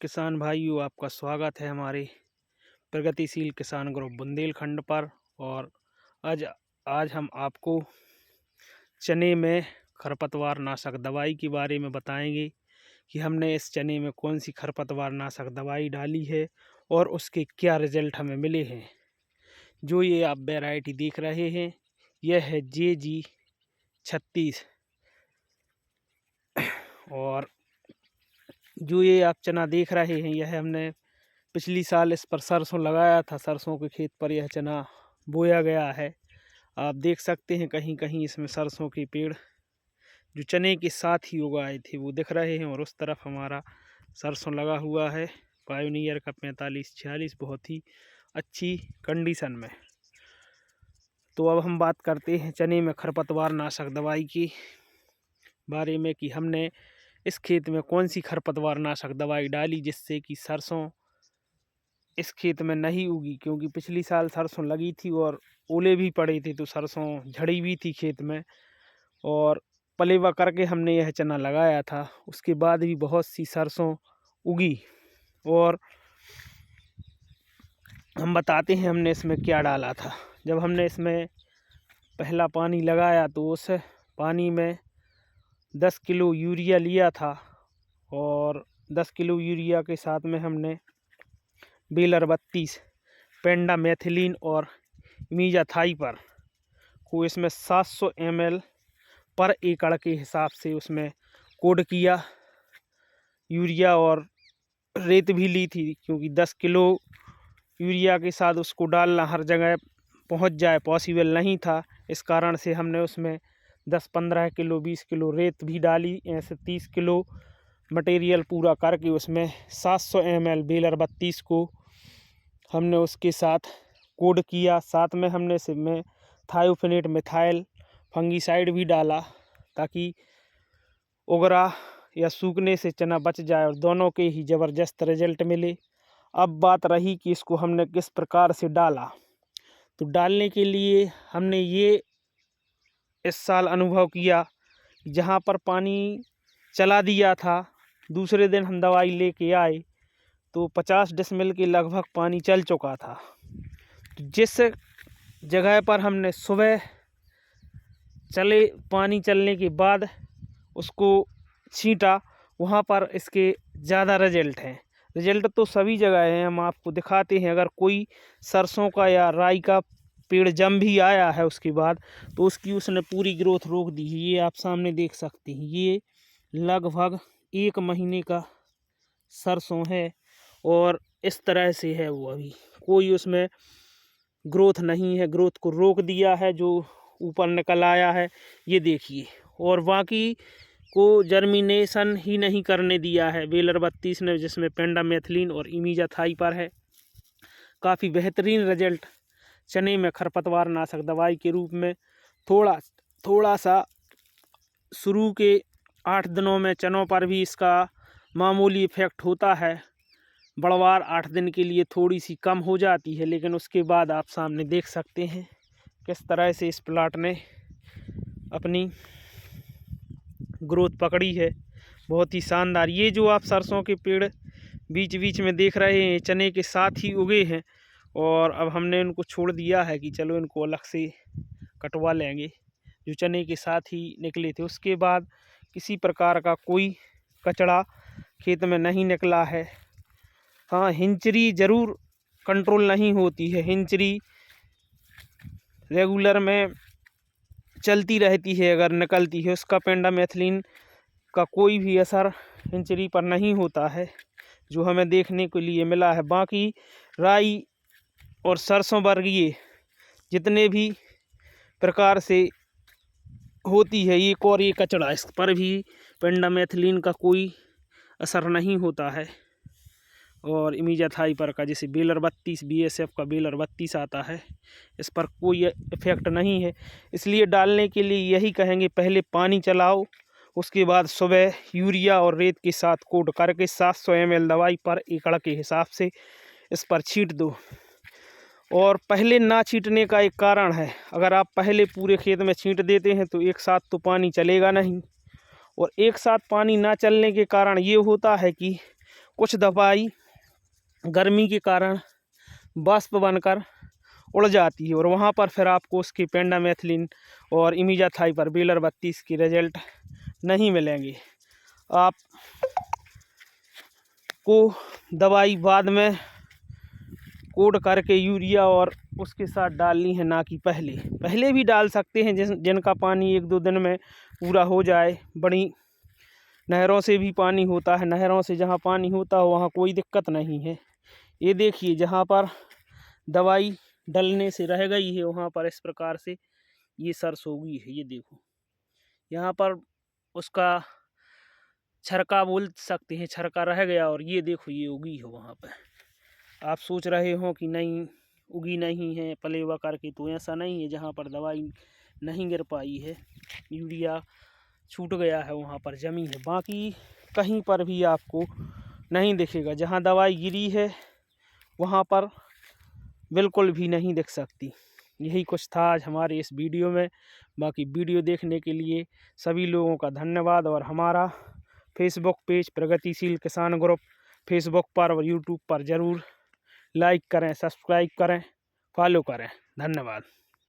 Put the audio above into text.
किसान भाइयों, आपका स्वागत है हमारे प्रगतिशील किसान ग्रुप बुंदेलखंड पर। और आज आज हम आपको चने में खरपतवार नाशक दवाई के बारे में बताएंगे कि हमने इस चने में कौन सी खरपतवार नाशक दवाई डाली है और उसके क्या रिजल्ट हमें मिले हैं। जो ये आप वैरायटी देख रहे हैं, यह है JG36। और जो ये आप चना देख रहे हैं, यह हमने पिछली साल इस पर सरसों लगाया था। सरसों के खेत पर यह चना बोया गया है। आप देख सकते हैं कहीं कहीं इसमें सरसों के पेड़ जो चने के साथ ही उगाए थे वो दिख रहे हैं। और उस तरफ हमारा सरसों लगा हुआ है पायोनियर का 4546, बहुत ही अच्छी कंडीशन में। तो अब हम बात करते हैं चने में खरपतवार नाशक दवाई के बारे में कि हमने इस खेत में कौन सी खरपतवार नाशक दवाई डाली जिससे कि सरसों इस खेत में नहीं उगी। क्योंकि पिछली साल सरसों लगी थी और ओले भी पड़े थे, तो सरसों झड़ी भी थी खेत में। और पलेवा करके हमने यह चना लगाया था, उसके बाद भी बहुत सी सरसों उगी। और हम बताते हैं हमने इसमें क्या डाला था। जब हमने इसमें पहला पानी लगाया तो उस पानी में 10 किलो यूरिया लिया था। और 10 किलो यूरिया के साथ में हमने बेलर 32, पेंडामेथिलीन और इमीजाथाइपर को इसमें 700 ml पर एकड़ के हिसाब से उसमें कोड किया। यूरिया और रेत भी ली थी, क्योंकि 10 किलो यूरिया के साथ उसको डालना हर जगह पहुंच जाए पॉसिबल नहीं था। इस कारण से हमने उसमें 10-15 किलो 20 किलो रेत भी डाली। ऐसे 30 किलो मटेरियल पूरा करके उसमें 700 ml बेलर 32 को हमने उसके साथ कोड किया। साथ में हमने इसमें थायोफिनेट मिथाइल फंगीसाइड भी डाला, ताकि उगरा या सूखने से चना बच जाए और दोनों के ही ज़बरदस्त रिजल्ट मिले। अब बात रही कि इसको हमने किस प्रकार से डाला। तो डालने के लिए हमने ये इस साल अनुभव किया, जहाँ पर पानी चला दिया था, दूसरे दिन हम दवाई लेके आए तो 50 डेसिमल के लगभग पानी चल चुका था। तो जिस जगह पर हमने सुबह पानी चलने के बाद उसको छींटा, वहाँ पर इसके ज़्यादा रिजल्ट हैं। रिजल्ट तो सभी जगह हैं, हम आपको दिखाते हैं। अगर कोई सरसों का या राई का पेड़ जम भी आया है उसके बाद, तो उसकी उसने पूरी ग्रोथ रोक दी है। ये आप सामने देख सकते हैं, ये लगभग 1 महीने का सरसों है और इस तरह से है वो। अभी कोई उसमें ग्रोथ नहीं है, ग्रोथ को रोक दिया है, जो ऊपर निकल आया है ये देखिए। और बाकी को जर्मिनेशन ही नहीं करने दिया है बेलर 32 ने, जिसमें पेंडामेथिलीन और इमीजाथाइपर है। काफ़ी बेहतरीन रिजल्ट चने में खरपतवार नाशक दवाई के रूप में। थोड़ा सा शुरू के 8 दिनों में चनों पर भी इसका मामूली इफेक्ट होता है। बढ़वार 8 दिन के लिए थोड़ी सी कम हो जाती है, लेकिन उसके बाद आप सामने देख सकते हैं किस तरह से इस प्लाट ने अपनी ग्रोथ पकड़ी है। बहुत ही शानदार। ये जो आप सरसों के पेड़ बीच बीच में देख रहे हैं, चने के साथ ही उगे हैं। और अब हमने इनको छोड़ दिया है कि चलो इनको अलग से कटवा लेंगे, जो चने के साथ ही निकले थे। उसके बाद किसी प्रकार का कोई कचड़ा खेत में नहीं निकला है। हाँ, हिंचरी ज़रूर कंट्रोल नहीं होती है। हिंचरी रेगुलर में चलती रहती है, अगर निकलती है उसका पेंडामेथिलीन का कोई भी असर हिंचरी पर नहीं होता है, जो हमें देखने के लिए मिला है। बाकी राई और सरसों वर्गीय जितने भी प्रकार से होती है एक और ये कचड़ा, इस पर भी पेंडामेथिलीन का कोई असर नहीं होता है। और इमीजाथाइपर का, जैसे बेलर 32 BSF का बेलर 32 आता है, इस पर कोई इफेक्ट नहीं है। इसलिए डालने के लिए यही कहेंगे, पहले पानी चलाओ, उसके बाद सुबह यूरिया और रेत के साथ कोट करके 700 ml दवाई पर एकड़ के हिसाब से इस पर छींट दो। और पहले ना छींटने का एक कारण है, अगर आप पहले पूरे खेत में छींट देते हैं तो एक साथ तो पानी चलेगा नहीं। और एक साथ पानी ना चलने के कारण ये होता है कि कुछ दवाई गर्मी के कारण वाष्प बनकर उड़ जाती है और वहाँ पर फिर आपको उसके पेंडामेथिलिन और इमिजाथाइपर बेलर 32 के रिजल्ट नहीं मिलेंगे। आपको दवाई बाद में कोड करके यूरिया और उसके साथ डालनी है, ना कि पहले भी डाल सकते हैं जिनका पानी 1-2 दिन में पूरा हो जाए। बड़ी नहरों से भी पानी होता है, नहरों से जहाँ पानी होता है वहाँ कोई दिक्कत नहीं है। ये देखिए जहाँ पर दवाई डलने से रह गई है वहाँ पर इस प्रकार से ये सरसों उगी है। ये देखो यहाँ पर उसका छरका बोल सकते हैं, छरका रह गया और ये देखो ये उगी है वहाँ पर। आप सोच रहे हो कि नहीं उगी नहीं है पलेवा करके, तो ऐसा नहीं है। जहाँ पर दवाई नहीं गिर पाई है, यूरिया छूट गया है, वहाँ पर जमी है। बाकी कहीं पर भी आपको नहीं दिखेगा। जहाँ दवाई गिरी है वहाँ पर बिल्कुल भी नहीं दिख सकती। यही कुछ था आज हमारे इस वीडियो में। बाकी वीडियो देखने के लिए सभी लोगों का धन्यवाद। और हमारा फेसबुक पेज प्रगतिशील किसान ग्रुप फेसबुक पर और यूट्यूब पर ज़रूर लाइक करें, सब्सक्राइब करें, फॉलो करें। धन्यवाद।